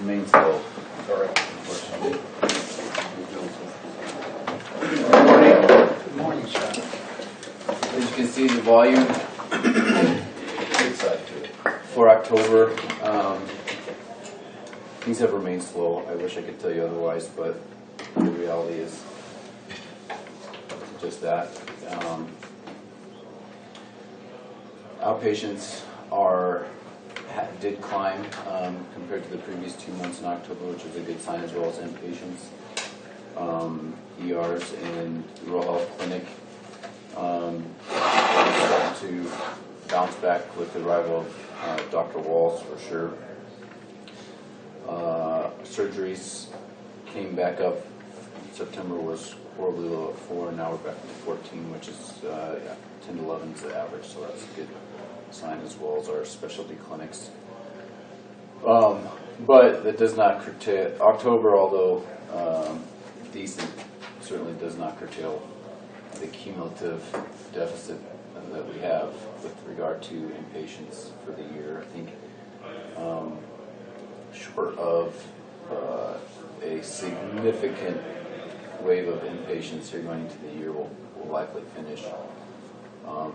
remains low. Sorry. Unfortunately. Good morning, Sean. As you can see, the volume Good side to it. for October, things have remained slow. I wish I could tell you otherwise, but the reality is just that. Outpatients did climb compared to the previous 2 months in October, which is a good sign, as well as inpatients. ERs and Rural Health Clinic starting to bounce back with the arrival of Dr. Walls for sure. Surgeries came back up. September was horribly low at 4, and now we're back to 14, which is 10 to 11 is the average, so that's a good sign, as well as our specialty clinics. But that does not curtail October, although decent, certainly does not curtail the cumulative deficit that we have with regard to inpatients for the year. I think short of a significant wave of inpatients here going into the year, will likely finish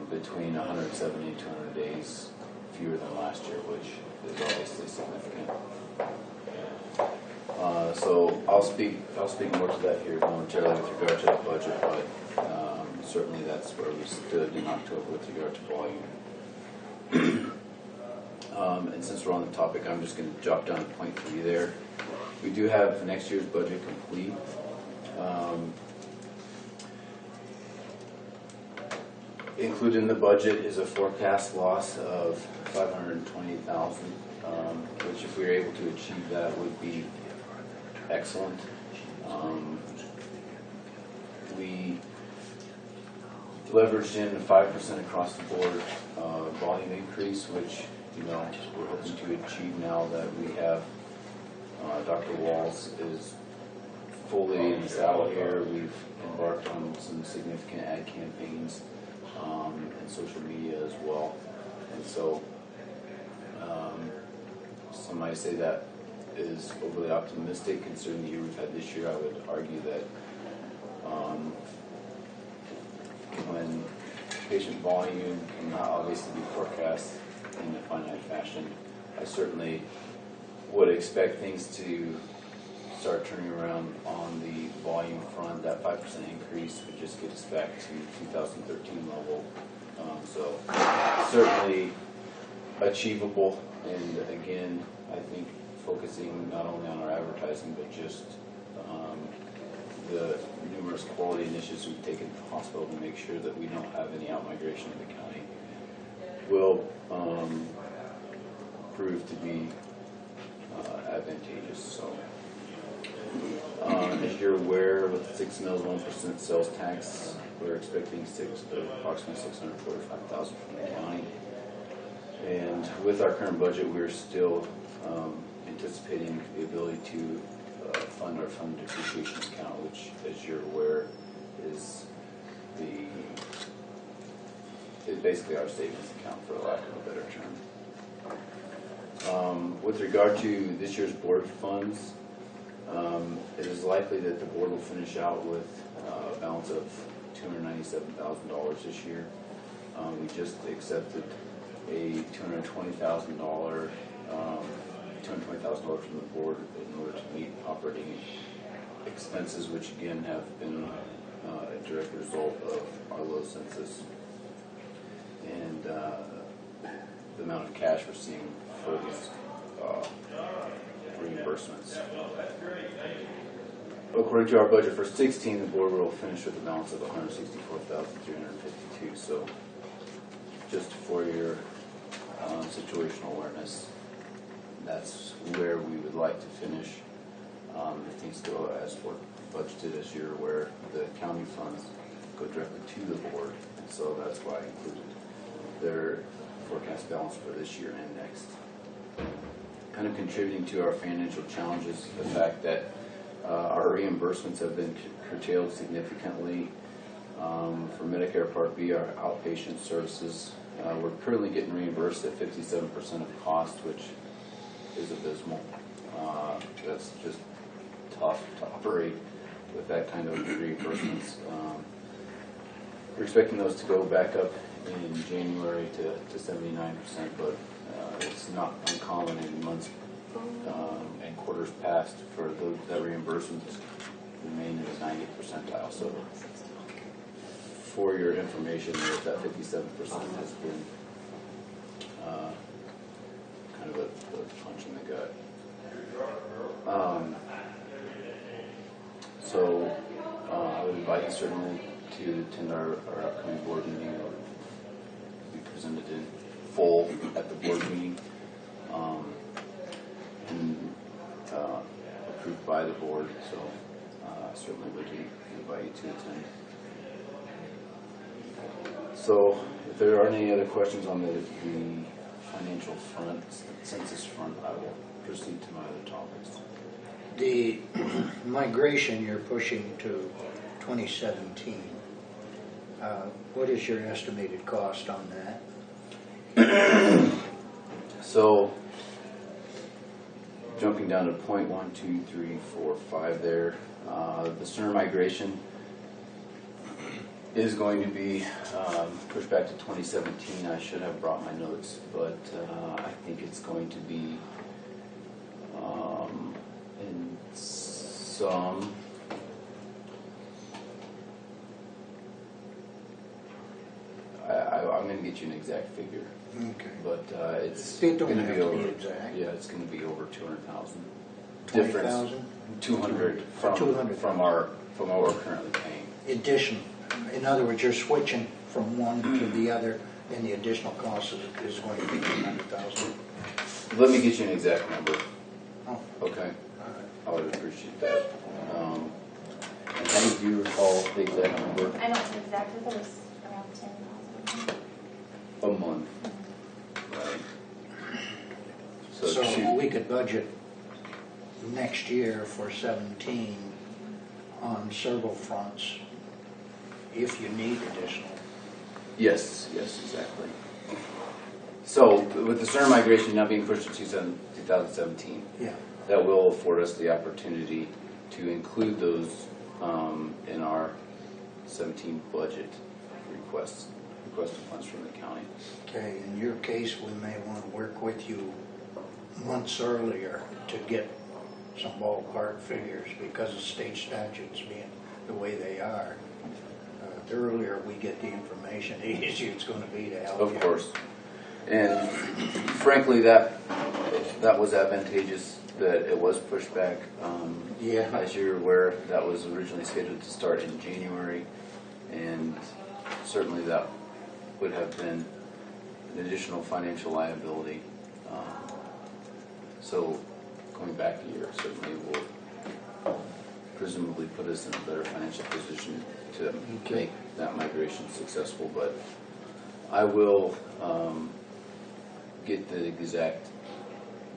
between 170 and 200 days fewer than last year, which is obviously significant. So I'll speak more to that here momentarily with regard to the budget, but certainly that's where we stood in October with regard to volume. And since we're on the topic, I'm just going to drop down to point 3 there. We do have next year's budget complete. Included in the budget is a forecast loss of $520,000, which, if we were able to achieve that, would be excellent. We leveraged in a 5% across the board volume increase, which we're hoping to achieve now that we have Dr. Walls is fully in the saddle here. We've embarked on some significant ad campaigns and social media as well, and so some might say that is overly optimistic considering the year we've had this year. I would argue that when patient volume cannot obviously be forecast in a finite fashion, I certainly would expect things to start turning around on the volume front. That 5% increase would just get us back to 2013 level. So certainly achievable, and again, I think focusing not only on our advertising, but just the numerous quality initiatives we've taken at the hospital to make sure that we don't have any outmigration in the county will prove to be advantageous. So, as you're aware, with 6 mills, 1% sales tax, we're expecting approximately $645,000 from the county. And with our current budget, we're still anticipating the ability to fund our fund depreciation account, which, as you're aware, is basically our savings account, for lack of a better term. With regard to this year's board funds, it is likely that the board will finish out with a balance of $297,000 this year. We just accepted a $220,000 from the board in order to meet operating expenses, which again have been a direct result of our low census and the amount of cash we're seeing for these reimbursements. According to our budget for 2016, the board will finish with a balance of $164,352. So, just for your situational awareness, that's where we would like to finish. If things go as budgeted, as you're aware, the county funds go directly to the board, and so that's why I included their forecast balance for this year and next. Kind of contributing to our financial challenges, the fact that our reimbursements have been curtailed significantly. For Medicare Part B, our outpatient services, we're currently getting reimbursed at 57% of cost, which is abysmal. tough to operate with that kind of reimbursements. We're expecting those to go back up in January to 79%, but it's not uncommon in months and quarters past for that reimbursement to remain in the 90th percentile. So for your information, that 57% has been kind of a punch in the gut. So I would invite you certainly to attend our upcoming board meeting. It'll be presented in full at the board meeting and approved by the board. So certainly would invite you to attend. So if there are any other questions on the financial front, census front, I will proceed to my other topics. The migration you're pushing to 2017, what is your estimated cost on that? So jumping down to point 1, 2, 3, 4, 5 there, the center migration is going to be pushed back to 2017. I should have brought my notes, but I think it's going to be in some I'm going to get you an exact figure. Okay. But it's It don't going to have be to over. be exact. Yeah, it's going to be over 200,000. 20,000? 200 from 200. from what we're currently paying. Addition. In other words, you're switching from one to the other, and the additional cost is going to be 200,000. Let me get you an exact number. Oh, Okay, all right. I would appreciate that. And Henny, do you recall the exact number? I don't know exactly, but it was around 10,000. A month. Right. So shoot. we could budget next year for 17 on several fronts if you need additional. Yes, exactly. So with the center migration now being pushed to 2017, Yeah. that will afford us the opportunity to include those in our 17 budget requested funds from the county. Okay, in your case, we may want to work with you months earlier to get some ballpark figures because of state statutes being the way they are. The earlier we get the information, the easier it's going to be to help you. Of course. And frankly, that was advantageous that it was pushed back. Yeah. As you're aware, that was originally scheduled to start in January, and certainly that would have been an additional financial liability. So going back a year certainly will presumably put us in a better financial position to make that migration successful. But I will get the exact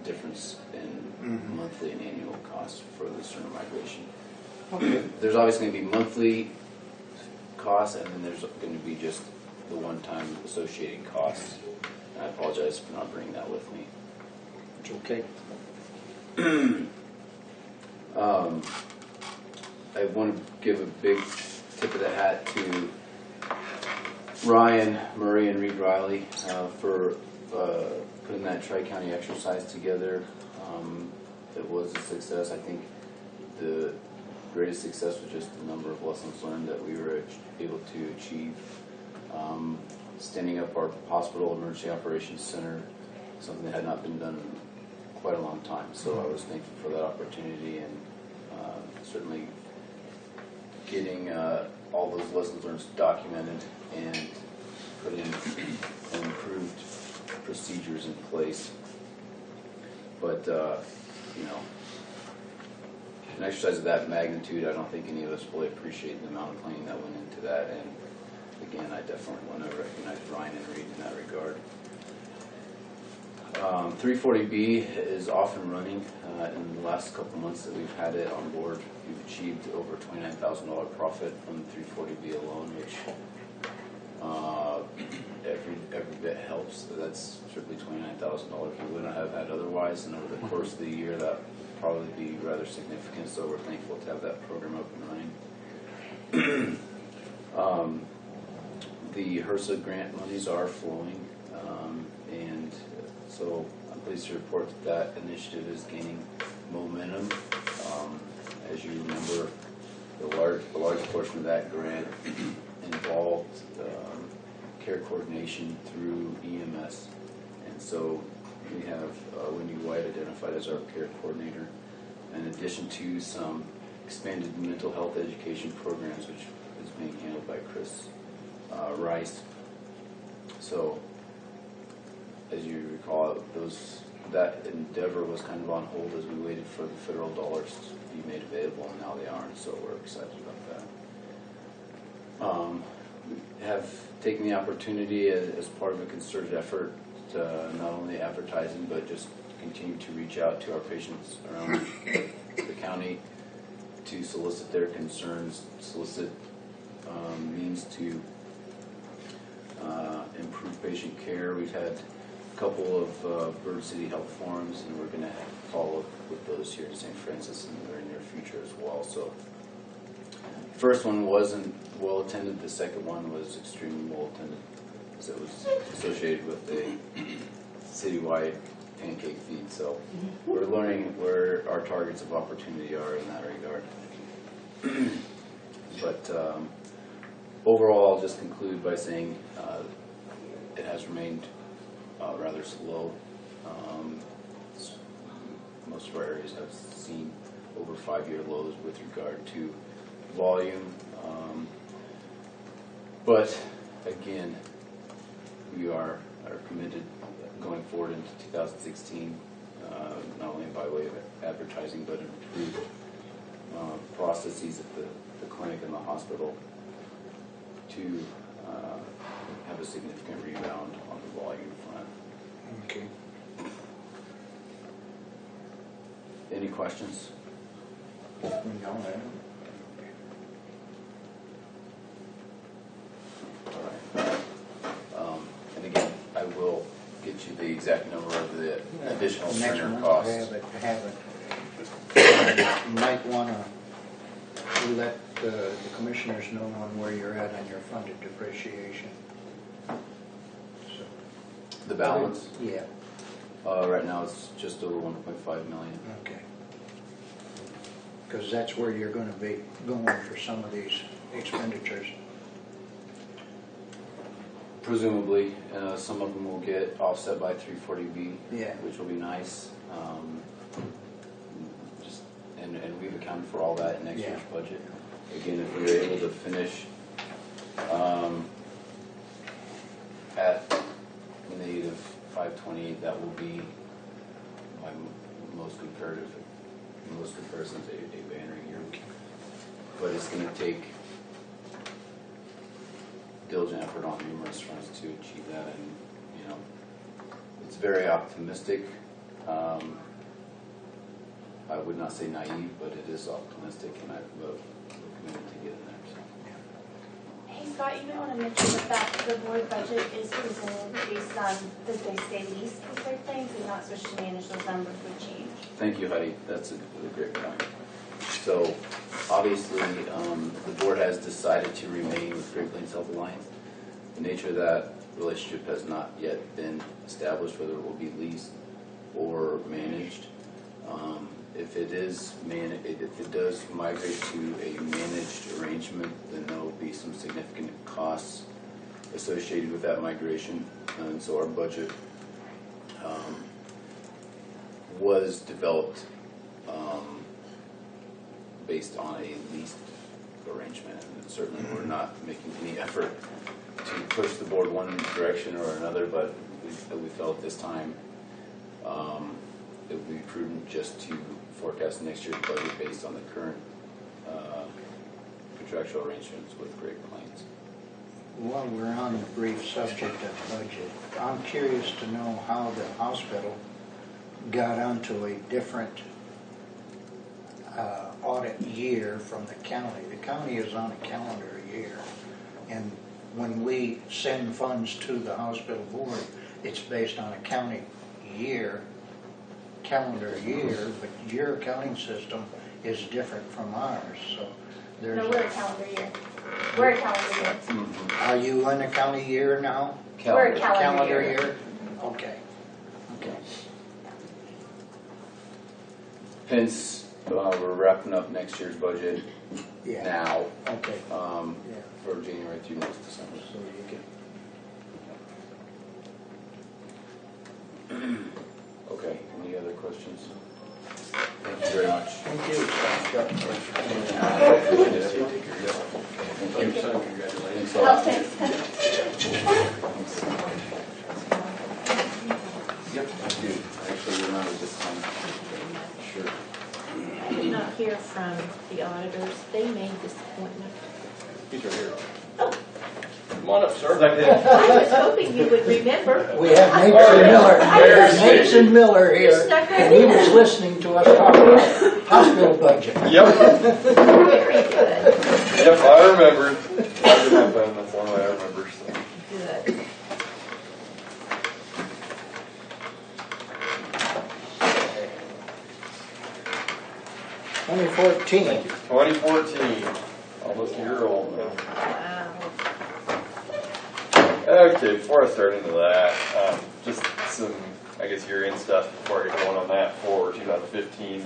difference in monthly and annual costs for the center migration. Okay. There's obviously going to be monthly costs, and then there's going to be just the one-time associated costs. And I apologize for not bringing that with me. It's okay. I want to give a big tip of the hat to Ryan Murray and Reed Riley for putting that Tri-County exercise together. It was a success. I think the greatest success was just the number of lessons learned that we were able to achieve. Standing up our hospital emergency operations center, something that had not been done in quite a long time. So I was thankful for that opportunity, and certainly getting all those lessons learned documented and putting improved procedures in place. But an exercise of that magnitude, I don't think any of us fully appreciate the amount of planning that went into that. And again, I definitely want to recognize Ryan and Reed in that regard. 340B is off and running. In the last couple months that we've had it on board, we've achieved over $29,000 profit from 340B alone, which every bit helps. So that's certainly $29,000 we wouldn't have had otherwise. And over the course of the year, that probably be rather significant, so we're thankful to have that program up and running. The HRSA grant monies are flowing, and so I'm pleased to report that that initiative is gaining momentum. As you remember, the large portion of that grant involved care coordination through EMS, and so we have Wendy White identified as our care coordinator, in addition to some expanded mental health education programs, which is being handled by Chris Rice. So, as you recall, that endeavor was kind of on hold as we waited for the federal dollars to be made available, and now they are, and so we're excited about that. We have taken the opportunity as part of a concerted effort to not only advertising, but just continue to reach out to our patients around the county to solicit their concerns, solicit means to improve patient care. We've had a couple of Bird City Health Forums, and we're going to follow up with those here in St. Francis in the very near future as well. So, the first one wasn't well attended. The second one was extremely well attended, because it was associated with a citywide pancake feed. So, we're learning where our targets of opportunity are in that regard. But overall, I'll just conclude by saying it has remained rather slow. Most of our areas have seen over 5-year lows with regard to volume. But again, we are committed going forward into 2016, not only by way of advertising, but improved processes at the clinic and the hospital to have a significant rebound on the volume front. Okay. Any questions? No, All right. And again, I will get you the exact number of the additional next printer month, costs. have it. You might want to let the commissioners know on where you're at on your funded depreciation. So, The balance, yeah, right now it's just over 1.5 million. okay. Because that's where you're going to be going for some of these expenditures. Presumably, some of them will get offset by 340B, Yeah. which will be nice. And we've accounted for all that in next year's budget. Again, if we were able to finish at negative 528, that will be my most comparisons a banner year. But it's going to take diligent effort on numerous fronts to achieve that, and it's very optimistic. I would not say naive, but it is optimistic, and we're committed to getting there. So. Hey Scott, you might want to mention that the board budget is presented based on the day lease of Great Plains and not supposed to manage those numbers would change. Thank you, Heidi. That's a great point. So, obviously, the board has decided to remain with Great Plains Health Alliance. The nature of that relationship has not yet been established, whether it will be leased or managed. If it does migrate to a managed arrangement, then there will be some significant costs associated with that migration, and so our budget was developed based on a leased arrangement, and certainly we're not making any effort to push the board one direction or another, but we felt this time it would be prudent just to forecast next year's budget based on the current contractual arrangements with Great Plains. While we're on the brief subject of budget, I'm curious to know how the hospital got onto a different audit year from the county. The county is on a calendar year, and when we send funds to the hospital board, it's based on a county year. calendar year, but your accounting system is different from ours, so there's. No, we're a calendar year. We're a calendar year. Are you in a county year now? We're a calendar year. Okay. Okay. Hence, we're wrapping up next year's budget Yeah. now, Okay. Yeah. for January through next December. So you can. Okay, any other questions? Thank you very much. Thank you. Thank you. Thanks a Oh, lot. thanks. Yep, I do. Actually, remember this time. Sure. I did not hear from the auditors. They made this appointment. He's right here. Oh, Come on up, sir. I was hoping you would remember. We have Mason Miller. There's Mason Miller You here, snuck right and he in. was listening to us talk about hospital budget. Yep. Very good. Yep, I remembered. I did my phone, that's the only way I remember, so. Good. Twenty 2014. 2014, almost a year old now. Wow. Okay, before I start into that, just some, I guess, year-end stuff before I get going on that for 2015.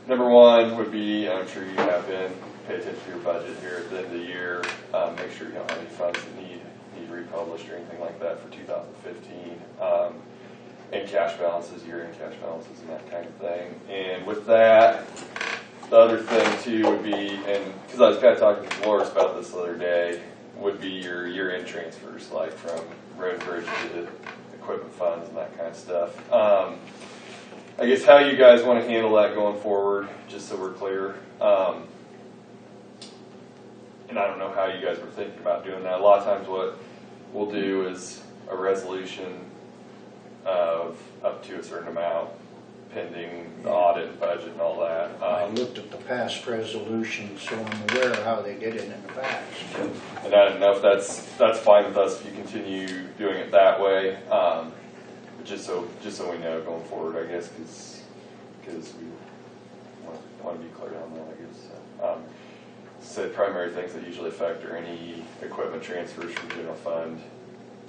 Number one would be, I'm sure you have been, pay attention to your budget here at the end of the year. Make sure you don't have any funds that need republished or anything like that for 2015. And cash balances, year-end cash balances and that kind of thing. And with that, the other thing too would be, and because I was kind of talking to Dolores about this the other day, would be your year-end transfers, like from road and bridge to equipment funds and that kind of stuff. I guess how you guys want to handle that going forward, just so we're clear. And I don't know how you guys were thinking about doing that. A lot of times what we'll do is a resolution of up to a certain amount pending the audit and budget and all that. I looked at the past resolutions, so I'm aware of how they did it in the past. And I don't know if that's fine with us if you continue doing it that way. But just so we know going forward, I guess, because we want to be clear on that, I guess. So primary things that usually affect are any equipment transfers from general fund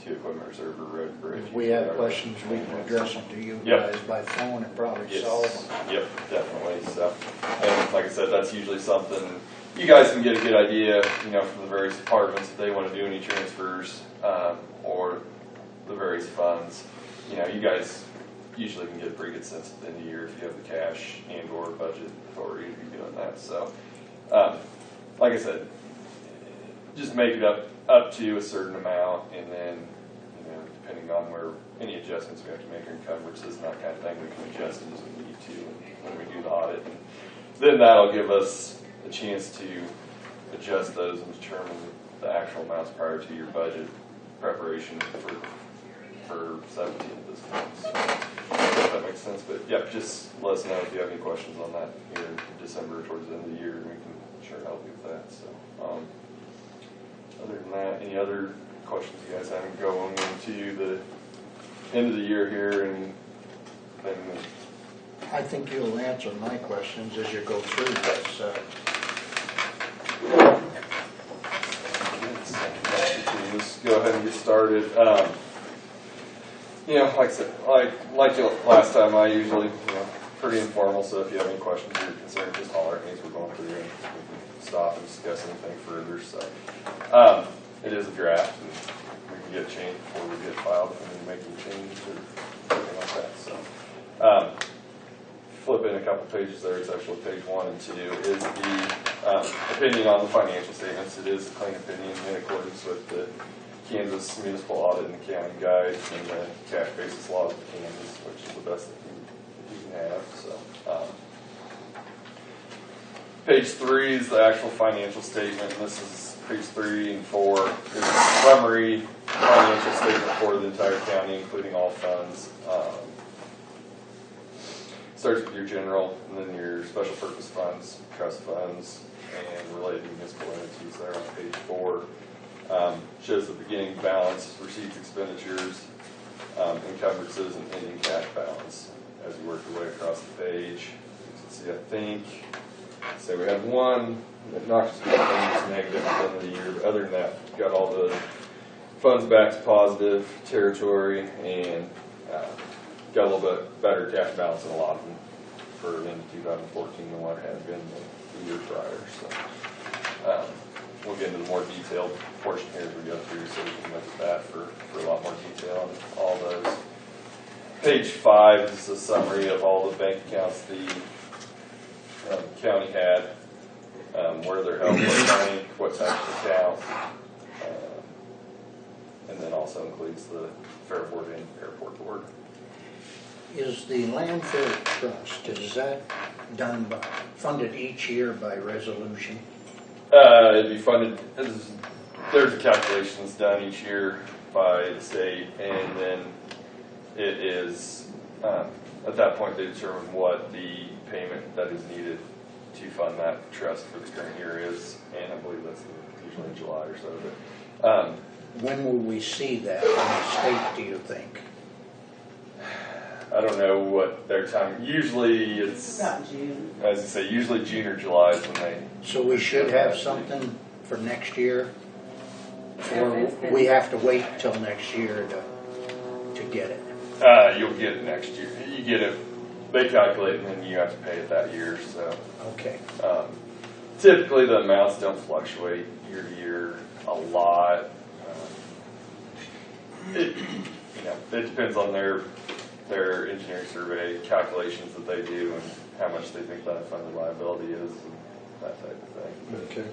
to equipment reserve or road and bridge. If we have questions, we can address them to you Yep. guys by phone and probably Yes. solve them. Yep, definitely. So, and like I said, that's usually something you guys can get a good idea, from the various departments if they want to do any transfers or the various funds. You guys usually can get a pretty good sense at the end of the year if you have the cash and/or budget authority to be doing that. So, like I said, just make it up to a certain amount, and then depending on where any adjustments we have to make or encumbrances and that kind of thing, we can adjust it as we need to when we do the audit. And then that'll give us a chance to adjust those and determine the actual amounts prior to your budget preparation for 17 at this point. So, if that makes sense. But yeah, just let us know if you have any questions on that here in December towards the end of the year, and we can sure help you with that. So, other than that, any other questions you guys have going into the end of the year here and then? I think you'll answer my questions as you go through this. Let's go ahead and get started. Like I said, like last time, I usually, pretty informal. So if you have any questions or concerns, just holler at me as we're going through, and we can stop and discuss anything further. So it is a draft, and we can get a change before we get filed and then make any changes or anything like that. So flip in a couple pages there. It's actually page 1 and 2 is the opinion on the financial statements. It is a clean opinion in accordance with the Kansas Municipal Audit and Accounting Guide and the cash basis laws of Kansas, which is the best that you can have. So, page 3 is the actual financial statement, and this is page 3 and 4 is a summary financial statement for the entire county, including all funds. Starts with your general, and then your special purpose funds, trust funds, and related municipal entities there on page 4. Shows the beginning balance, receipts, expenditures, encumbrances and ending cash balance as you work your way across the page. You can see, I think, so we have one that knocks us things negative at the end of the year, but other than that, we've got all the funds back to positive territory and got a little bit better cash balance in a lot of them for in 2014 than what it had been the year prior. So we'll get into the more detailed portion here as we go through, so we can look at that for a lot more detail on all those. Page 5 is a summary of all the bank accounts the county had, where they're held, what bank, what type of account, and then also includes the Fair Board and Airport Board. Is the landfill trust, is that done by, funded each year by resolution? It'd be funded, there's a calculation that's done each year by the state, and then it is, at that point, they determine what the payment that is needed to fund that trust for the current year is, and I believe that's usually in July or so. But When will we see that in the state, do you think? I don't know what their time, usually it's, About June. as you say, usually June or July is when they, So we should have something for next year? Or we have to wait till next year to get it? you'll get it next year. You get it, they calculate it and then you have to pay it that year, so. Okay. Typically the amounts don't fluctuate year to year a lot. It depends on their engineering survey calculations that they do and how much they think that unfunded liability is and that type of thing. Okay.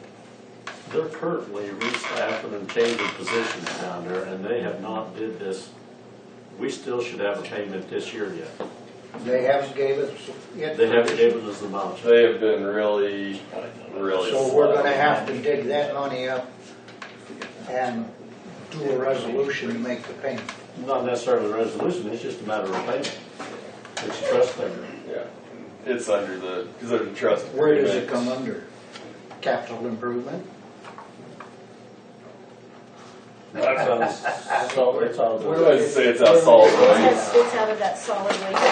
They're currently restaffing and changing positions down there, and they have not did this. We still should have a payment this year yet. They haven't gave us yet? They haven't given us the amount. They have been really So we're gonna have to dig that money up and do a resolution to make the payment. Not necessarily a resolution, it's just a matter of payment. It's a trust thing. Yeah, it's under the, because there's a trust. Where does it agreement. come under? Capital improvement? It's out of What do I say? It's out solid waste. It's out of that solid waste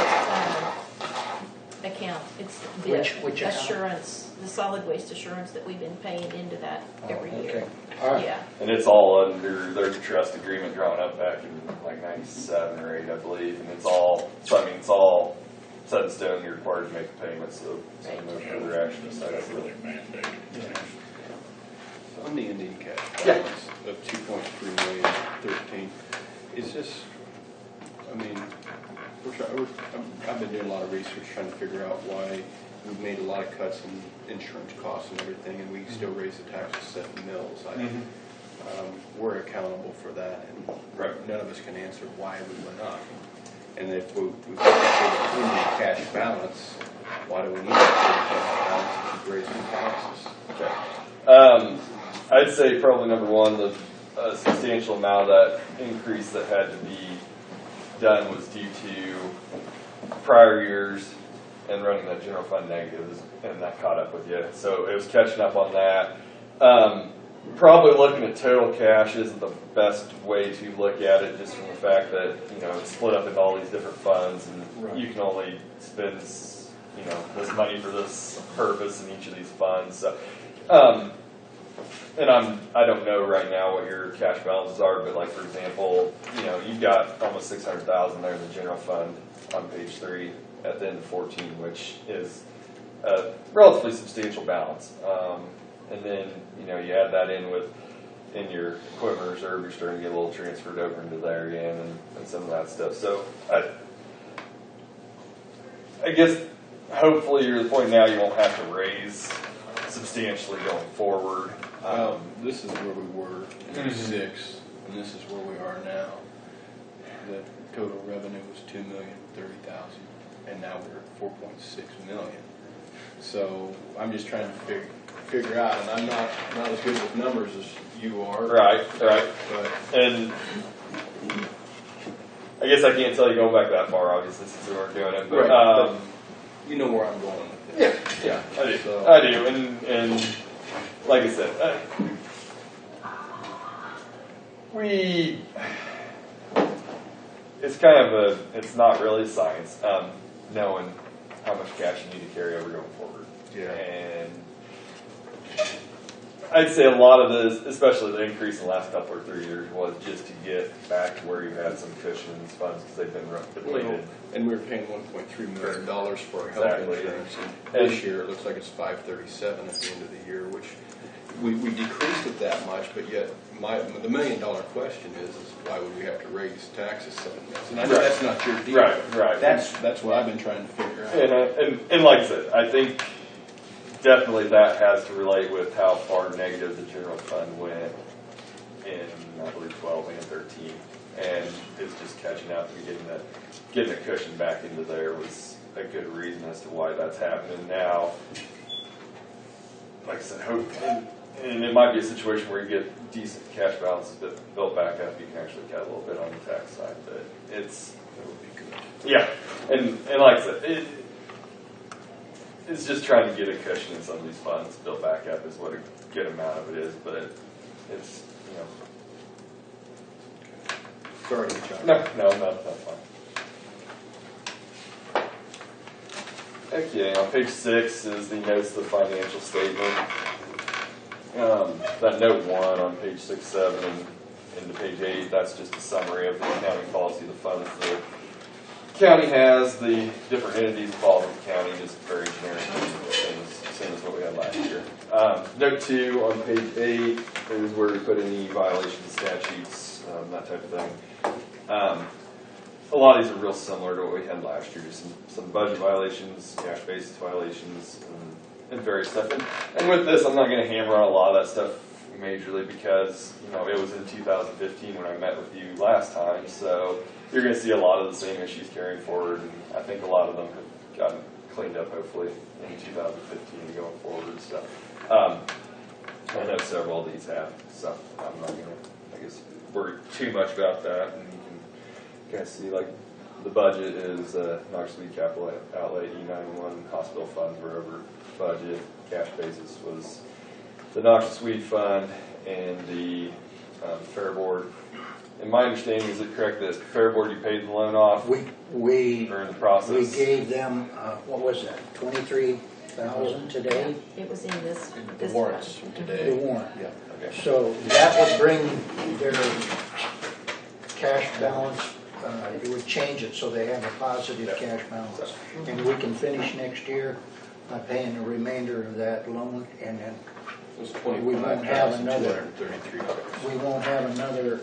account. It's the Which account? assurance, the solid waste assurance that we've been paying into that every year. Okay, all right. Yeah. And it's all under, there's a trust agreement drawn up back in like 97 or 8, I believe, and it's all, so I mean, it's all set in stone, you're required to make the payment, so no further action is necessary. On the ending cash Yeah. balance of 2.3 million, 13, is this, I mean, I've been doing a lot of research trying to figure out why we've made a lot of cuts in insurance costs and everything, and we still raise the taxes 7 mils. We're accountable for that, and none of us can answer why we went up. And if we've got that ending cash balance, why do we need that cash balance to keep raising taxes? Okay. I'd say probably number one, the substantial amount of that increase that had to be done was due to prior years and running that general fund negatives, and that caught up with you. So it was catching up on that. Probably looking at total cash isn't the best way to look at it, just from the fact that it's split up into all these different funds, and you can only spend this money for this purpose in each of these funds. So, and I don't know right now what your cash balances are, but like for example, you've got almost 600,000 there in the general fund on page 3 at the end of 14, which is a relatively substantial balance. And then you add that in your equipment reserve, you're starting to get a little transferred over into there again, and some of that stuff. So I guess hopefully you're at the point now you won't have to raise substantially going forward. This is where we were in 6, and this is where we are now. The total revenue was $2,030,000, and now we're at 4.6 million. So I'm just trying to figure out, and I'm not as good with numbers as you are. Right. But And I guess I can't tell you going back that far, obviously, since we weren't doing it. But, but you know where I'm going with this. yeah, I do. So- I do, and like I said, it's kind of it's not really science, knowing how much cash you need to carry over going forward. Yeah. And I'd say a lot of this, especially the increase in the last couple or 3 years, was just to get back to where you had some cushions funds because they've been depleted. And we were paying $1.3 million for health Exactly. insurance, and this year it looks like it's $537 at the end of the year, which we decreased it that much, but yet the $1 million question is why would we have to raise taxes so much? And I know Right. that's not your deal. Right. That's what I've been trying to figure out. And like I said, I think definitely that has to relate with how far negative the general fund went in, I believe, 12 and 13. And it's just catching up and getting a cushion back into there was a good reason as to why that's happening now. Like I said, and it might be a situation where you get decent cash balances that built back up. You can actually cut a little bit on the tax side, but that would be good. Yeah, and like I said, it's just trying to get a cushion in some of these funds built back up is what a good amount of it is, but it's, Sorry to jump. no, that's fine. Okay, on page 6 is the notes of the financial statement. That note 1 on page 6, 7, and into page 8, that's just a summary of the accounting policy, the funds the county has, the different entities involved in the county, just very generic, same as what we had last year. Note 2 on page 8 is where we put any violations, statutes, that type of thing. A lot of these are real similar to what we had last year, just some budget violations, cash basis violations, and various stuff. And with this, I'm not going to hammer on a lot of that stuff majorly because, it was in 2015 when I met with you last time, so you're going to see a lot of the same issues carrying forward, and I think a lot of them have gotten cleaned up, hopefully, in 2015 and going forward. So I know several of these have, so I'm not going to, I guess, worry too much about that. And you can kind of see, like, the budget is Knox Weed capital outlay, E91 hospital funds were over budget. Cash basis was the Knox Weed fund and the Fair Board. And my understanding, is it correct that Fair Board, you paid the loan off We during the process? gave them, what was that, 23,000 today? It was in this. The this warrants one. today. The warrant. Yeah. Okay. So that would bring their cash balance, it would change it so they have a positive cash balance. And we can finish next year by paying the remainder of that loan, and then It was We won't have another- $25,233. we won't have another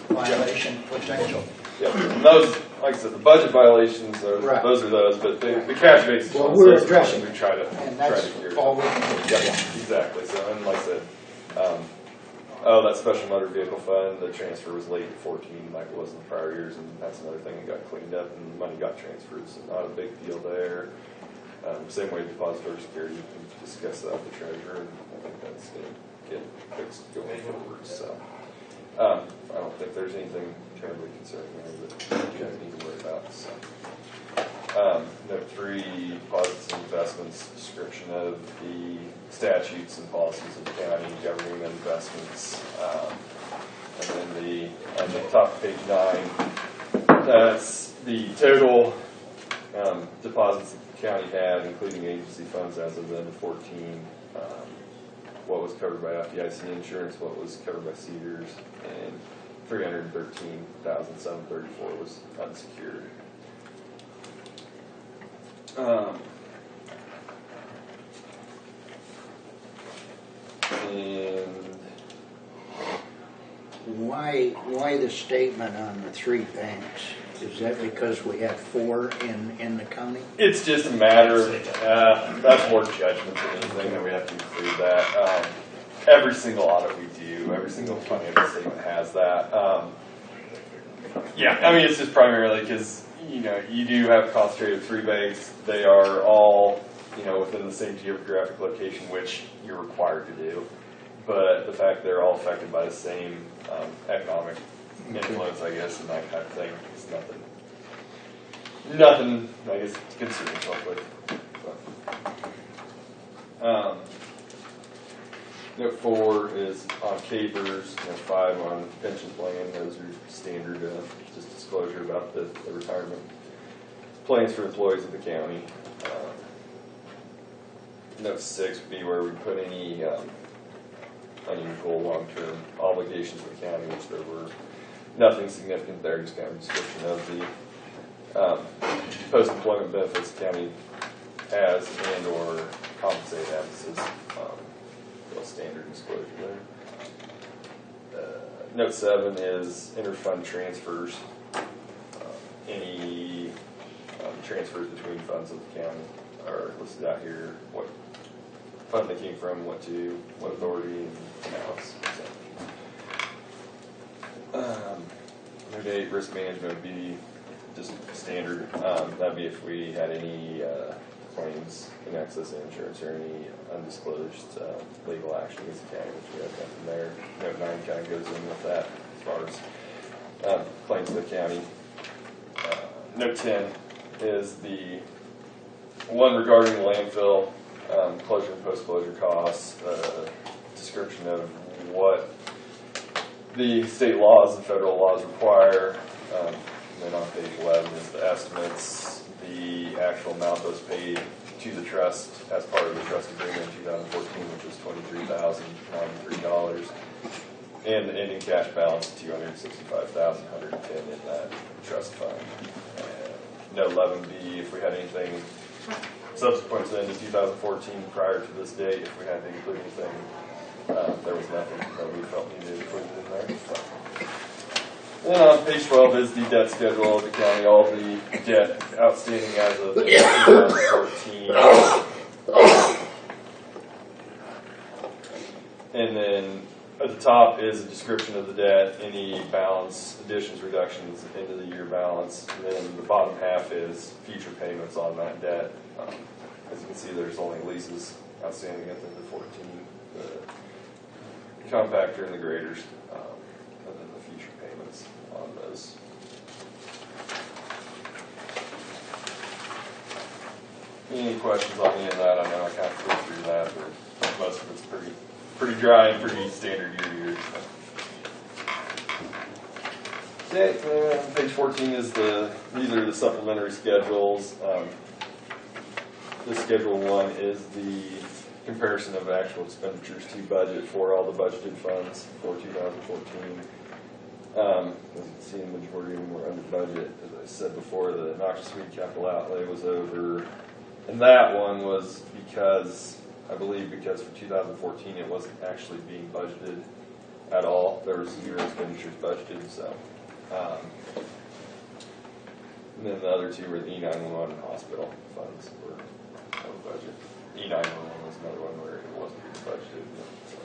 violation potential. Yeah, and those, like I said, the budget violations, Right. those are those, but the cash basis Well, ones, we're those are addressing ones we it. try to And that's cure. all we can do. Yeah, exactly. So, and like I said, that special motor vehicle fund, the transfer was late in 14, like it was in the prior years, and that's another thing that got cleaned up and money got transferred. So not a big deal there. Same way depository security, you can discuss that with the treasurer, and I think that's going to get fixed going forward. So I don't think there's anything terribly concerning there that you guys need to worry about. So note 3, deposits and investments, description of the statutes and policies of the county governing the investments. And then on the top of page 9, that's the total deposits that the county had, including agency funds as of the end of 14, what was covered by FDIC insurance, what was covered by Cedars, and $313,734 was unsecured. And Why the statement on the 3 banks? Is that because we have 4 in the county? it's just a matter, that's more judgment than anything that we have to include that. Every single audit we do, every single financial statement has that. Yeah, I mean, it's just primarily because, you do have concentrated 3 banks. They are all, within the same geographic location, which you're required to do. But the fact they're all affected by the same economic influence, I guess, and that kind of thing is nothing, I guess, to concern yourself with. So, Note 4 is on capers, note 5 on pension plan, those are standard, just disclosure about the retirement plans for employees of the county. Note 6 would be where we put any unusual long-term obligations of the county, which there were nothing significant there, just kind of a description of the post-employment benefits the county has and or compensate has. This is real standard disclosure there. Note 7 is interfund transfers. Any transfers between funds of the county are listed out here. What fund they came from, what to, what authority, and amounts. Note 8, risk management would be just standard. That'd be if we had any claims in excess of insurance or any undisclosed legal action against the county, which we have nothing there. Note 9 kind of goes in with that as far as claims to the county. Note 10 is the one regarding the landfill closure and post-closure costs, description of what the state laws and federal laws require. And then on page 11 is the estimates, the actual amount that was paid to the trust as part of the trust agreement in 2014, which was $23,093, and the ending cash balance of $265,110 in that trust fund. Note 11B, if we had anything subsequent to the end of 2014 prior to this date, if we had to include anything, there was nothing that we felt needed included in there. So. And then on page 12 is the debt schedule of the county, all the debt outstanding as of 2014. And then at the top is a description of the debt, any balance, additions, reductions, end of the year balance. And then the bottom half is future payments on that debt. As you can see, there's only leases outstanding at the end of 14, the compactor and the graders, and then the future payments on those. Any questions on any of that? I know I kind of flew through that, but most of it's pretty dry and pretty standard year to year. Okay, page 14 is these are the supplementary schedules. This schedule 1 is the comparison of actual expenditures to budget for all the budgeted funds for 2014. As you can see, the majority of them were under budget. As I said before, the noxious weed capital outlay was over, and that one was because, I believe, because for 2014 it wasn't actually being budgeted at all. There was 0 expenditures budgeted, so. And then the other 2 were the E911 and hospital funds were out of budget. E911 was another one where it wasn't being budgeted, so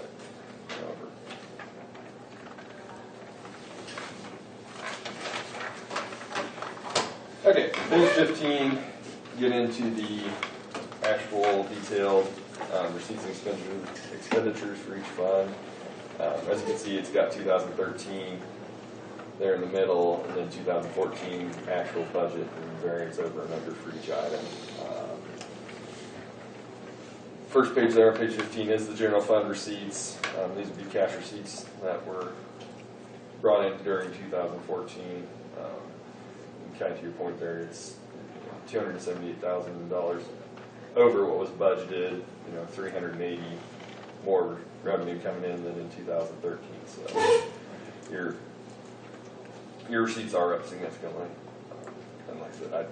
okay, page 15, get into the actual detailed receipts and expenditures for each fund. As you can see, it's got 2013 there in the middle, and then 2014 actual budget and variance over and under for each item. First page there, page 15, is the general fund receipts. These would be cash receipts that were brought in during 2014. Kind of to your point there, it's $278,000 over what was budgeted. $380 more revenue coming in than in 2013. So your receipts are up significantly. And like I said,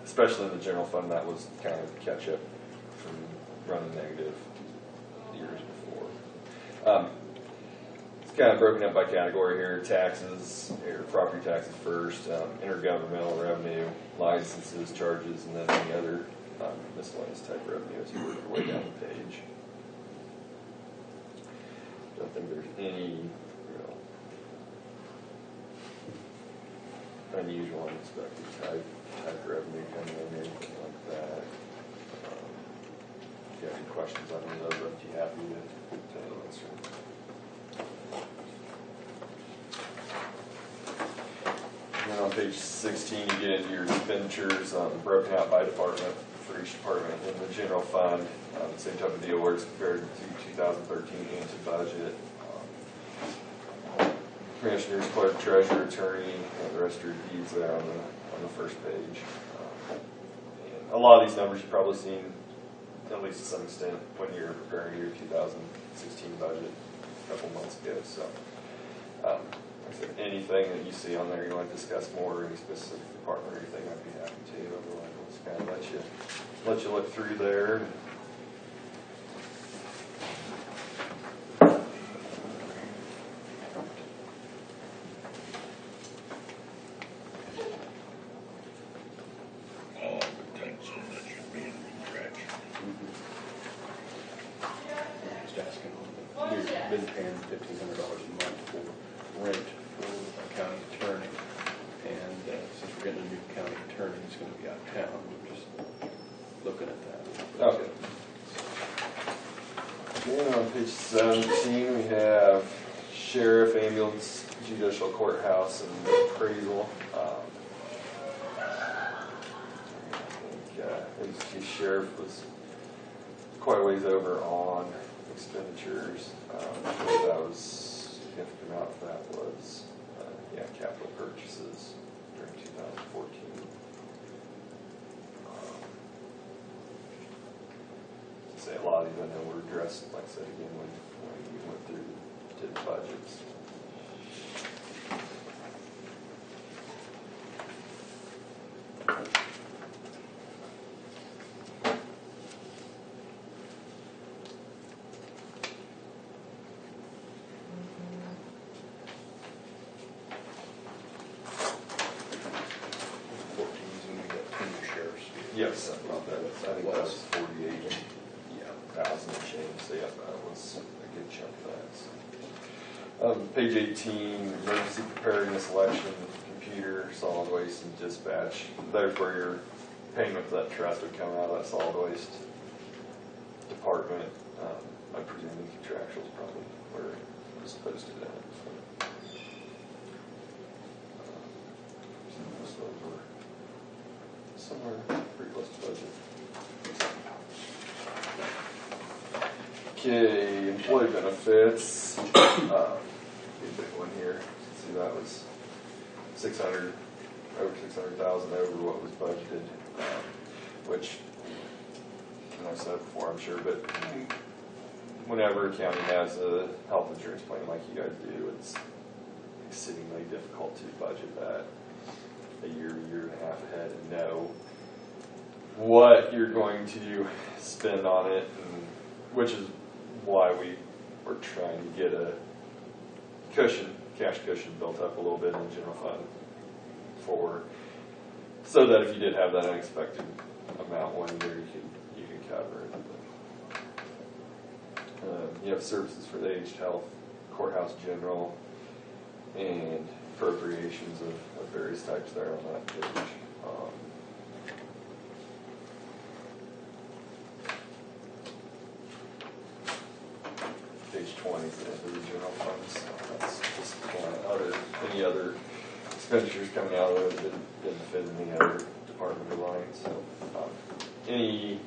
especially in the general fund, that was kind of catch up from running negative years before. It's kind of broken up by category here. Taxes, or property taxes first, intergovernmental revenue, licenses, charges, and then any other miscellaneous type revenue as you work your way down the page. Don't think there's any unusual, unexpected type revenue coming in, anything like that. If you have any questions on any of those, I'd be happy to answer. And then on page 16, you get into your expenditures broken out by department for each department. In the general fund, same type of deal works compared to 2013 and to budget. Commissioners, clerk, treasurer, attorney, and the rest of your deeds there on the first page. And a lot of these numbers you've probably seen, at least to some extent, when you're preparing your 2016 budget a couple months ago. So, like I said, anything that you see on there you want to discuss more, or any specific department or anything, I'd be happy to. Otherwise, we'll just kind of let you look through there. Just asking, you've been paying $1,500 a month for rent for a county attorney, and since we're getting a new county attorney, he's going to be out of town, we're just looking at that. Okay. Then on page 17, we have sheriff, ambulance, judicial courthouse, and appraisal. I think sheriff was quite a ways over on expenditures. That was significant amount of that was capital purchases during 2014. Say a lot of these I know were addressed, like I said again, when we went through did budgets. Yes, I think that was 48,000 and change, so yeah, that was a good chunk of that. So. Page 18, emergency preparedness, election, computer, solid waste, and dispatch. There's where your payment for that trust would come out of that solid waste department. I presume the contractual is probably where it was posted at. So most of those were somewhere pretty close to budget. Okay, employee benefits. The big one here. See, that was 600, over 600,000 over what was budgeted, which, I've said before, I'm sure, but whenever a county has a health insurance plan like you guys do, it's exceedingly difficult to budget that a year and a half ahead and know what you're going to spend on it, and which is why we were trying to get a cushion, cash cushion built up a little bit in the general fund so that if you did have that unexpected amount one year, you can cover it. You have services for the aged health, courthouse general, and appropriations of various types there on that page. Page 20 is the general funds. That's just any other expenditures coming out of it that didn't fit in the other department line. So, any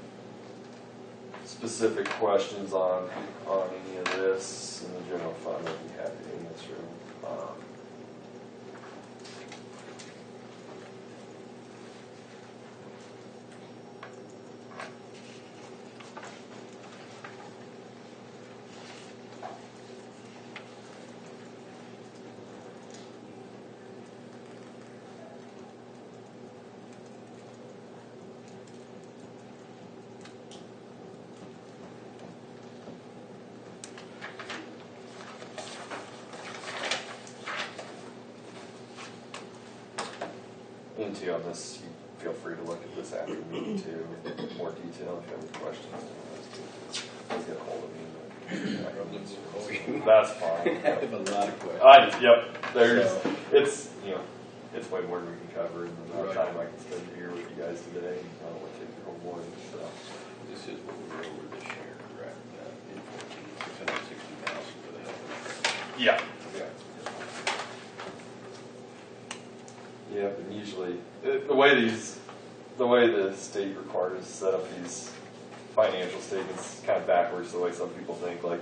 specific questions on any of this in the general fund, I'd be happy to answer them. On this, you feel free to look at this after the meeting too, in more detail if you have any questions. Please get a hold of me. That's fine. I have a lot of questions. It's it's way more than we can cover in the amount of time I can spend here with you guys today. I don't want to take the whole morning. So This is what we were over this year, right? In 14, 660,000 for the health insurance. yeah. Yep, and usually, the way these the way the state requires us to set up these financial statements kind of backwards the way some people think. Like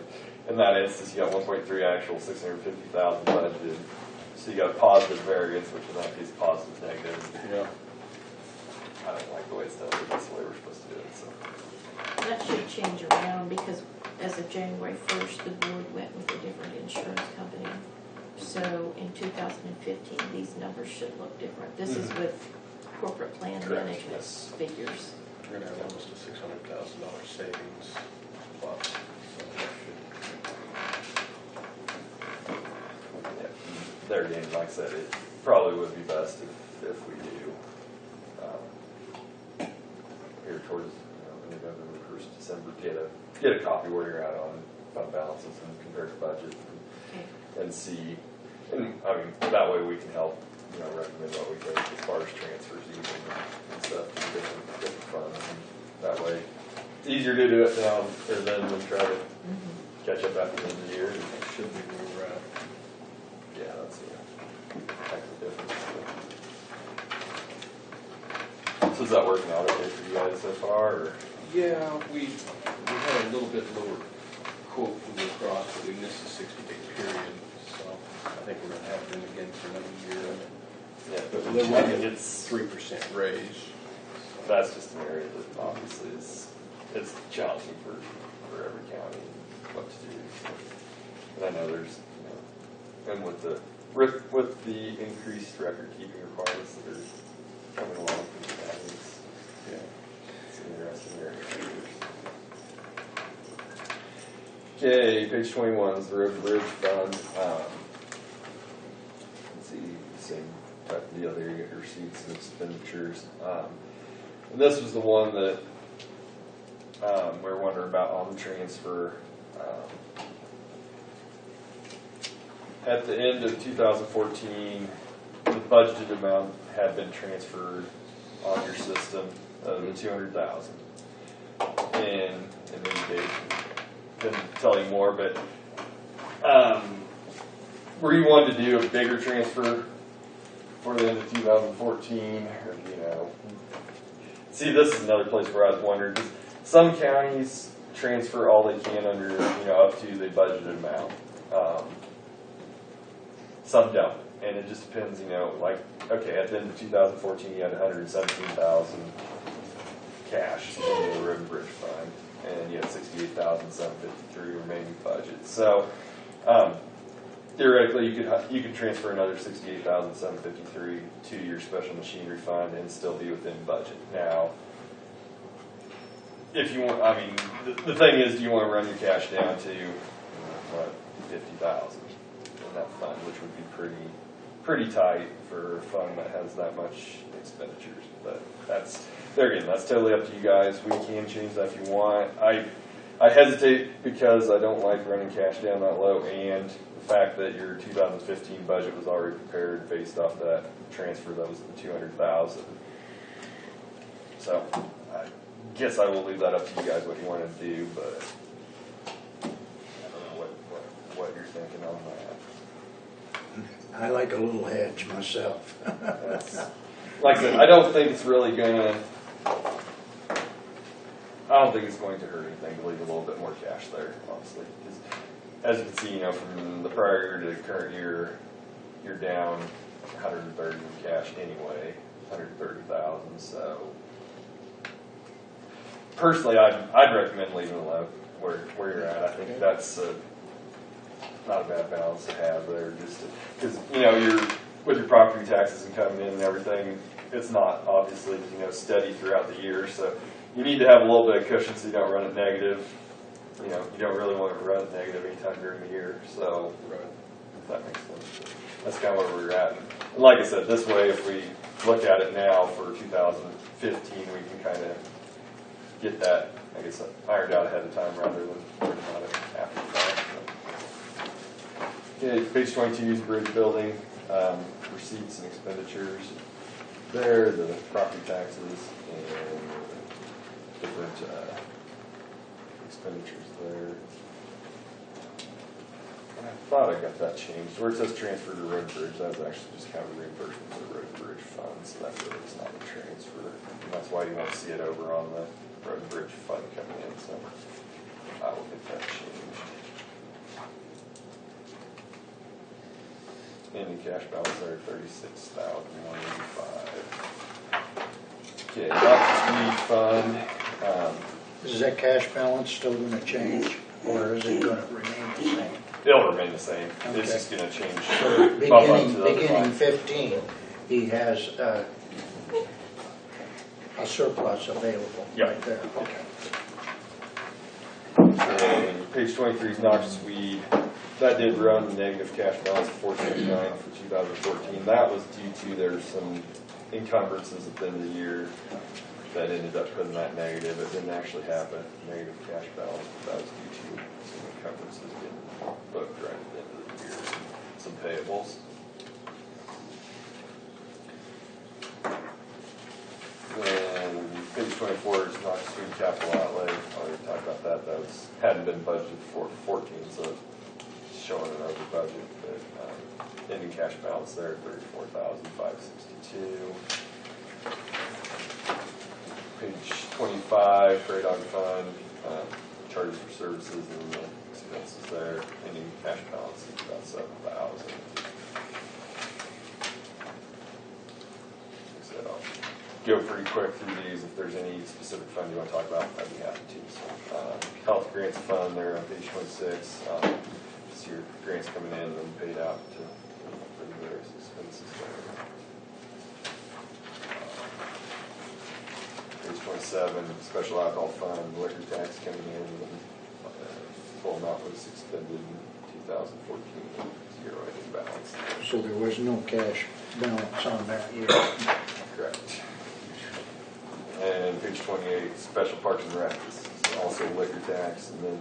in that instance, you got 1.3 actual, 650,000 budgeted. So you got a positive variance, which in that case positive negative. Yeah. I don't like the way it's done, but that's the way we're supposed to do it. So That should change around because as of January 1st, the board went with a different insurance company. So in 2015, these numbers should look different. This is with corporate plan Correct, management yes. figures. We're gonna have almost a $600,000 savings plus. So that yeah, there again, like I said, it probably would be best if we do here towards November 1st, December, get a copy where you're at on fund balances and compare to budget Okay. and see. And I mean, that way we can help, recommend what we think as far as transfers even and stuff to different funds. And that way, it's easier to do it now or then than try to catch up after the end of the year. should be where we're at. Yeah, that's the difference. So is that working out okay for you guys so far? Or? Yeah, we had a little bit lower quote from Blue Cross, but we missed the 60-day period, so I think we're gonna have them again for another year. Yeah, but They I want mean, to it's 3% raise. that's just an area that obviously it's challenging for every county what to do. And I know there's and with the increased record keeping requirements that are coming along from the counties, it's an interesting area. Okay, page 21 is the Road and Bridge Fund. Let's see, same type of deal there. You get your receipts and expenditures. And this was the one that we were wondering about on the transfer. At the end of 2014, the budgeted amount had been transferred on your system, the 200,000. And maybe Dave can tell you more, but were you wanting to do a bigger transfer for the end of 2014, or see, this is another place where I was wondering, because some counties transfer all they can under, up to the budgeted amount. Some don't, and it just depends, like, okay, at the end of 2014, you had 117,000 cash in the Road and Bridge Fund, and you had 68,753 remaining budget. So, theoretically, you could transfer another 68,753 to your special machinery fund and still be within budget. Now, if you want, the thing is, do you want to run your cash down to 50,000 in that fund, which would be pretty tight for a fund that has that much expenditures. But that's totally up to you guys. We can change that if you want. I hesitate because I don't like running cash down that low, and the fact that your 2015 budget was already prepared based off that transfer that was the 200,000. So I guess I will leave that up to you guys what you want to do, but I don't know what you're thinking on that. I like a little hedge myself. Like I said, I don't think it's going to hurt anything to leave a little bit more cash there, honestly. Because as you can see, from the prior year to the current year, you're down 130 in cash anyway, 130,000. So personally, I'd recommend leaving it alone where you're at. I think that's not a bad balance to have there, just because you're with your property taxes and coming in and everything, it's not obviously steady throughout the year, so you need to have a little bit of cushion so you don't run it negative. You don't really want to run it negative anytime during the year, so if that makes sense. That's kind of where we're at. And like I said, this way, if we look at it now for 2015, we can kind of get that, I guess, ironed out ahead of time rather than worrying about it after the fact. Okay, page 22 is bridge building, receipts and expenditures. There, the property taxes and different expenditures there. I thought I got that changed. Where it says transfer to road and bridge, that's actually just kind of a reimbursement for road and bridge funds. So that really is not a transfer. And that's why you don't see it over on the road and bridge fund coming in. So I will get that changed. Ending cash balance there, $36,185. Okay, Knox Fund. Is that cash balance still gonna change, or is it gonna remain the same? It'll remain the same. Okay. It's just gonna change. bump up to Beginning, the other beginning line. 15, he has a surplus available Yep. right there. Okay. And page 23 is noxious weed. That did run negative cash balance of $479 for 2014. That was due to there's some encumbrances at the end of the year that ended up putting that negative. It didn't actually have a negative cash balance, but that was due to some encumbrances getting booked right at the end of the year, some payables. And page 24 is noxious weed capital outlay. I already talked about that. That hadn't been budgeted for 14, so it's showing an over budget. But ending cash balance there, $34,562. Page 25, Prairie Dog Fund, charges for services and the expenses there. Ending cash balance is about $7,000. Like I said, I'll go pretty quick through these. If there's any specific fund you want to talk about, I'd be happy to. So, Health Grants Fund there on page 26. Just your grants coming in and paid out for the various expenses there. Page 27, Special Alcohol Fund, liquor tax coming in, and full amount was expended in 2014, zero ending balance. So there was no cash balance on that year. Correct. And page 28, Special Parks and Rec, this is also liquor tax, and then,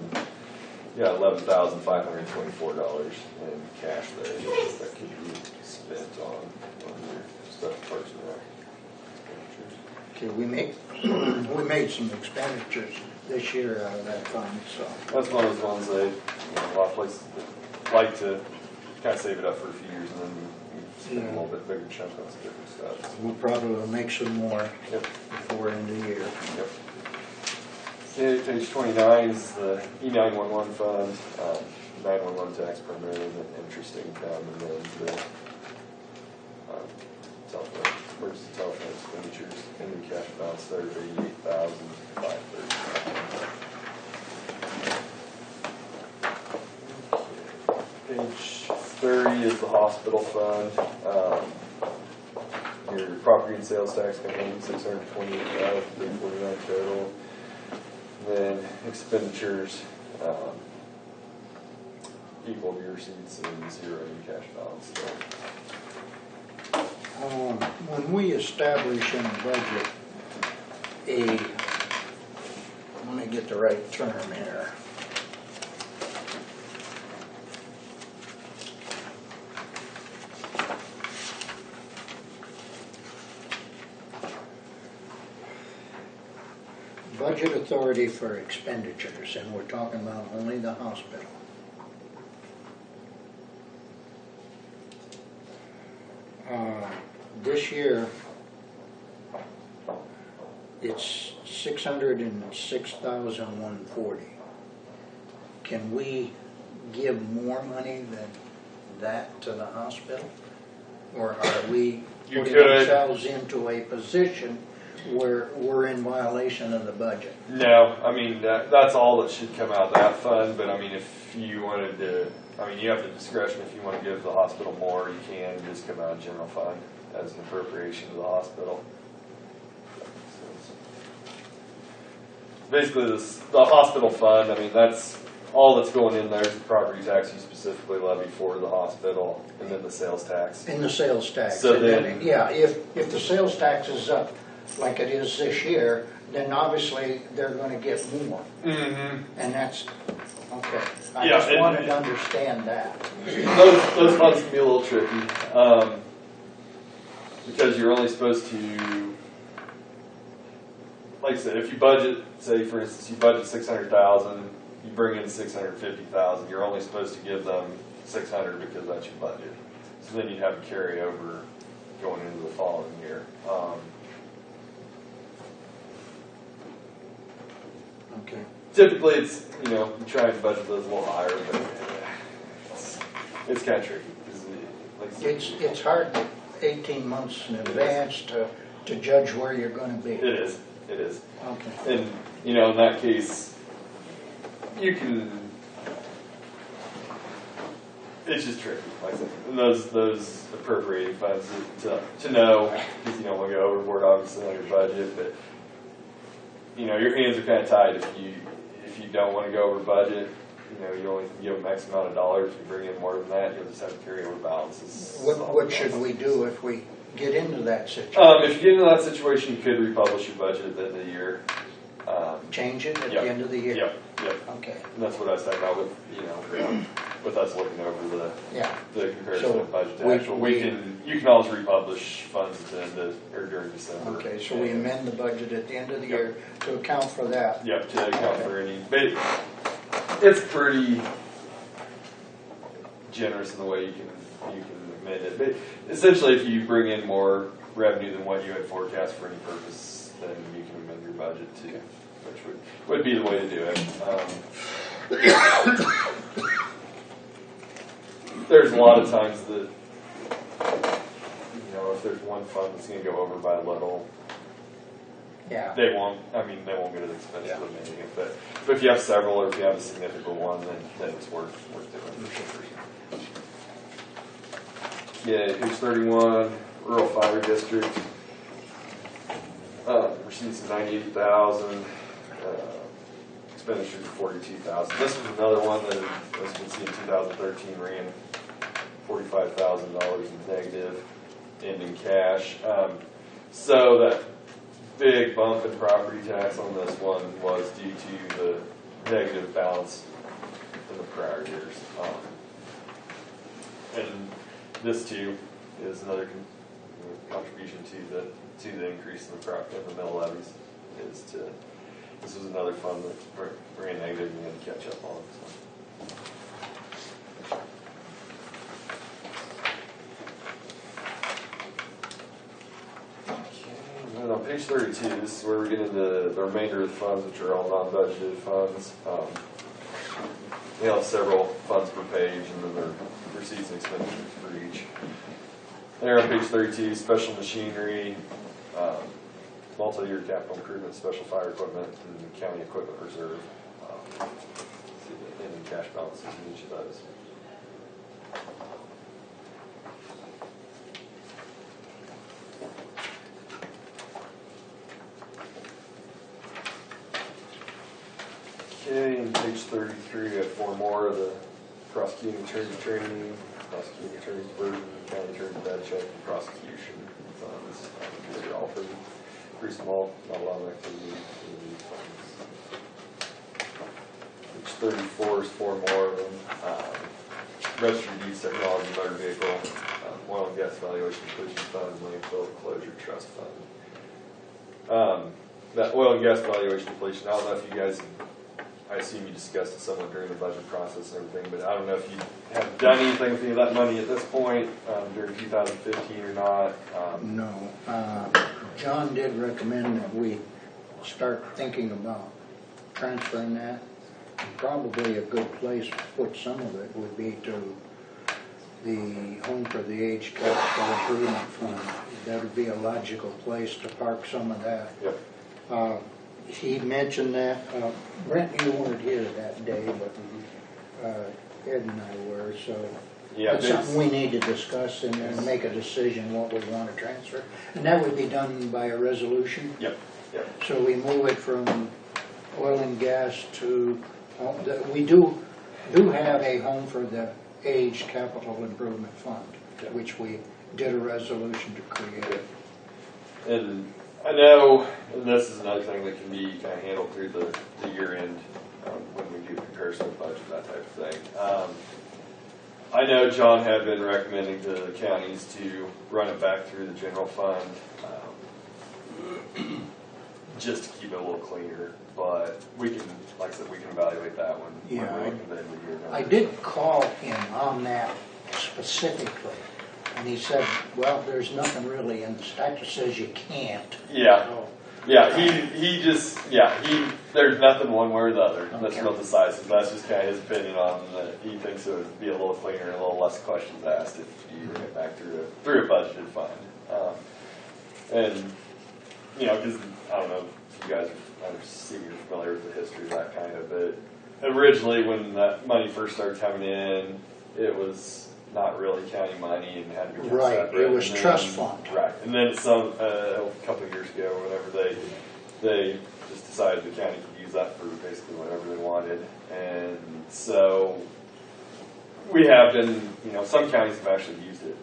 yeah, $11,524 in cash there that could be spent on your Special Parks and Rec expenditures. Okay, we made some expenditures this year out of that fund, so. That's one of those ones that, a lot of places that like to kind of save it up for a few years and then you spend a little bit bigger chunk on some different stuff. We'll probably make some more Yep. before end of the year. Yep. Okay, page 29 is the E911 fund, 911 tax primarily, and then interest income, and then the telephone, emergency telephone expenditures, and the cash balance there of $88,530. Page 30 is the hospital fund. Your property and sales tax coming in $628,349 total. Then expenditures equal to your receipts and zero in cash balance. When we establish in a budget let me get the right term here. Budget authority for expenditures, and we're talking about only the hospital. This year, it's $606,140. Can we give more money than that to the hospital? Or are we You putting could. ourselves into a position where we're in violation of the budget? No, I mean, that's all that should come out of that fund, but I mean, if you wanted to, I mean, you have the discretion, if you want to give the hospital more, you can just come out of general fund as an appropriation to the hospital. Basically, the hospital fund, I mean, that's, all that's going in there is the property tax you specifically levy for the hospital, and then the sales tax. In the sales tax. So And then- yeah, if the sales tax is up like it is this year, then obviously they're gonna get more. Mm-hmm. And that's, okay. I Yeah, just and- wanted to understand that. Those funds can be a little tricky, because you're only supposed to, like I said, if you budget, say for instance, you budget 600,000, you bring in 650,000, you're only supposed to give them 600 because that's your budget. So then you'd have a carryover going into the following year. Okay. Typically, it's, you know, you try and budget those a little higher, but it's kind of tricky. 'Cause like I said, It's hard 18 months in advance to judge where you're gonna be. It is. Okay. And, you know, in that case, you can, it's just tricky. Like I said, and those appropriating funds to know, because you don't want to go overboard, obviously, on your budget, but, you know, your hands are kind of tied if you don't want to go over budget. You know, you only can give them X amount of dollars. If you bring in more than that, you'll just have to carry over balances. What should we do if we get into that situation? If you get into that situation, you could republish your budget at the end of the year. Change it at Yep. the end of the year? Yep. Okay, And that's what I was talking about with, you know, with us looking over yeah. the comparison So of budget to we- actual. You can always republish funds at the end of, or during December. Okay, so we amend the budget at the end of the year to account for that? Yep, to account for any, but it's pretty generous in the way you can amend it. But essentially, if you bring in more revenue than what you had forecast for any purpose, then you can amend your budget too, which would be the way to do it. There's a lot of times that, you know, if there's one fund that's going to go over by a little, Yeah. they won't get as expensive as amending it. But if you have several, or if you have a significant one, then it's worth doing for sure. Yeah, page 31, rural fire district. Receipts of 98,000. Expenditures of 42,000. This was another one that, as you can see, in 2013 ran $45,000 in negative ending cash. So that big bump in property tax on this one was due to the negative balance in the prior years. And this too is another contribution to the increase in the mill levies. This was another fund that ran negative and we had to catch up on. And then on page 32, this is where we get into the remainder of the funds, which are all non-budgeted funds. We have several funds per page, and then there are receipts and expenditures for each. There on page 32, special machinery, multi-year capital improvement, special fire equipment, and county equipment reserve. See the ending cash balances in each of those. Okay, and page 33, we have four more of the prosecuting attorney training, prosecuting attorney's burden, county attorney bad check, and prosecution funds. These are all pretty small, not a lot of activity in these funds. Page 34 is four more of them. Registered use technology, motor vehicle, oil and gas valuation completion fund, landfill closure trust fund. That oil and gas valuation completion, I don't know if you guys, I assume you discussed it somewhat during the budget process and everything, but I don't know if you have done anything with any of that money at this point during 2015 or not. No. John did recommend that we start thinking about transferring that. Probably a good place to put some of it would be to the Home for the Aged Capital Improvement Fund. That would be a logical place to park some of that. Yep. He mentioned that, Brent, you weren't here that day, but Ed and I were, so Yeah, that's something we need to discuss and then make a decision what we want to transfer. And that would be done by a resolution. Yep. Yep. So we move it from oil and gas to, we do have a Home for the Aged Capital Improvement Fund, Yep. which we did a resolution to create. And I know, and this is another thing that can be kind of handled through the year end when we do comparison of budget, that type of thing. I know John had been recommending to the counties to run it back through the general fund just to keep it a little cleaner. But we can, like like I said, we can evaluate that when Yeah, we're looking at the end of the year. I did call him on that specifically, and he said, well, there's nothing really in the statute says you can't. Yeah, So, yeah, there's nothing one way or the other that's Okay. real decisive. That's just kind of his opinion on that. He thinks it would be a little cleaner and a little less questions asked if you bring it back through a budgeted fund. And, you know, because I don't know if you guys are familiar with the history of that kind of, but originally when that money first started coming in, it was not really county money and had to be kept Right, separate. it was And then- trust fund. Right, and then a couple of years ago or whatever, they just decided the county could use that for basically whatever they wanted. And so we have been, you know, some counties have actually used it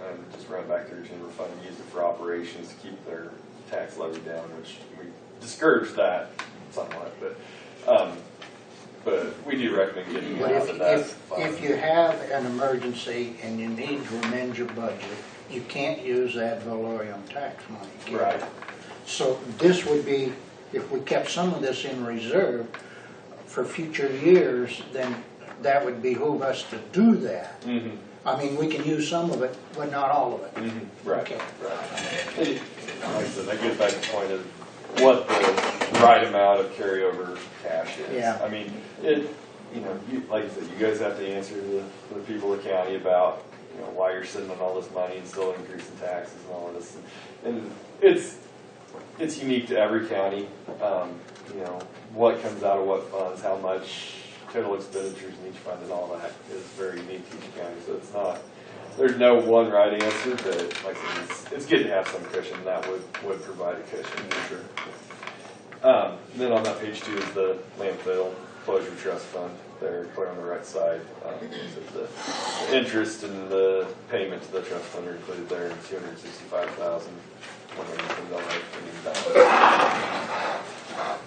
and just run back through general fund and used it for operations to keep their tax levy down, which we discourage that somewhat, but we do recommend getting But out of that if fund. you have an emergency and you need to amend your budget, you can't use ad valorem tax money. can you? Right. So this would be, if we kept some of this in reserve for future years, then that would behoove us to do that. Mm-hmm. I mean, we can use some of it, but not all of it. Mm-hmm. Right. Okay. Right. And like I said, that goes back to the point of what the right amount of carryover cash is. Yeah. I mean, like I said, you guys have to answer the people of the county about, you know, why you're sitting on all this money and still increasing taxes and all of this. And it's unique to every county. You know, what comes out of what funds, how much total expenditures in each fund and all that is very unique to each county. So it's not, there's no one right answer, but like I said, it's good to have some cushion. That would provide a cushion for sure. Then on that page 2 is the landfill closure trust fund. There, clear on the right side. So the interest and the payment to the trust fund are included there in $265,110.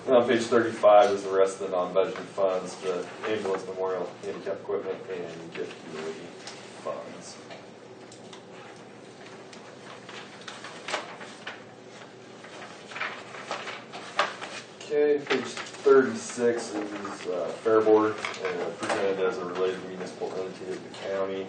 And on page 35 is the rest of the non-budgeted funds, the ambulance, memorial, handicap equipment, and gift community funds. Okay, page 36 is Fair Board, presented as a related municipal entity of the county.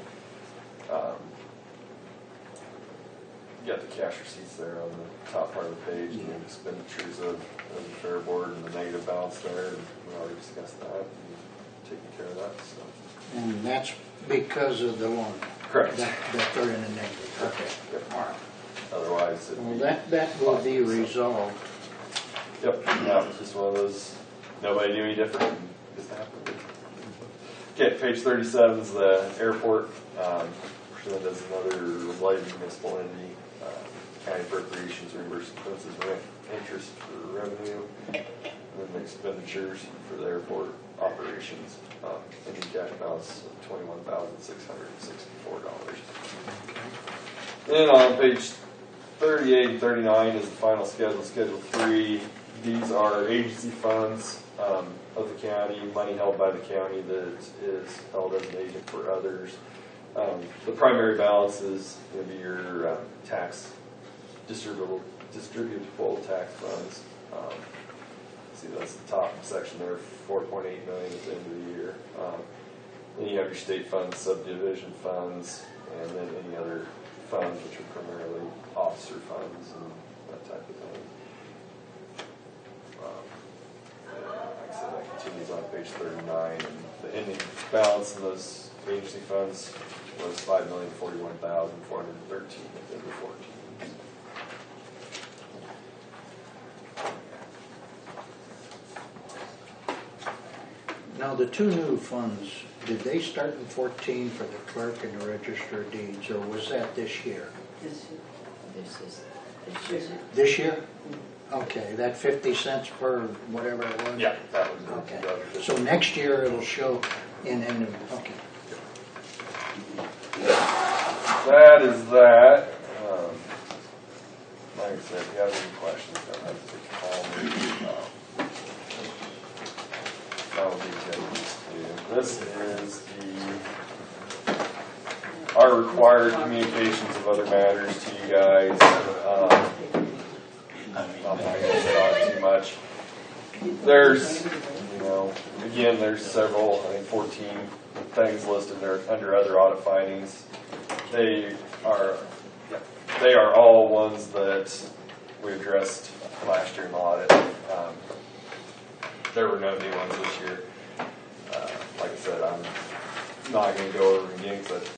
You got the cash receipts there on the top part of the page, and the expenditures of the Fair Board and the negative balance there, and we already discussed that, and taking care of that, so. And that's because of the loan. Correct. That they're in a negative. Okay. Yep. All right. Otherwise, it'd Well, be. that will be resolved. Yep, that was just one of those, nobody knew any different, and just happened. Okay, page 37 is the airport, presented as another related municipal entity, county appropriations, reimbursement expenses, rent, interest for revenue, and then the expenditures for the airport operations, ending cash balance of $21,664. Then on page 38 and 39 is the final schedule, Schedule 3. These are agency funds of the county, money held by the county that is held as an agent for others. The primary balance is going to be your tax, distributable tax funds. See, that's the top section there, 4.8 million at the end of the year. Then you have your state funds, subdivision funds, and then any other funds, which are primarily officer funds and that type of thing. Like I said, that continues on page 39, and the ending balance in those agency funds was $5,041,413 at the end of 14. Now, the two new funds, did they start in 14 for the clerk and the register of deeds, or was that this year? This is year. This year? Okay, that 50 cents per whatever it was? Yeah, that was Okay, it. so next year it'll show in, okay. That is that. Like I said, if you have any questions, don't hesitate to call me. That will be good. This is our required communications of other matters to you guys. I'm not going to say on too much. There's You know, again, there's several, I think 14 things listed there under other audit findings. They are all ones that we addressed last year in the audit. There were no new ones this year. Like I said, I'm not going to go over them again because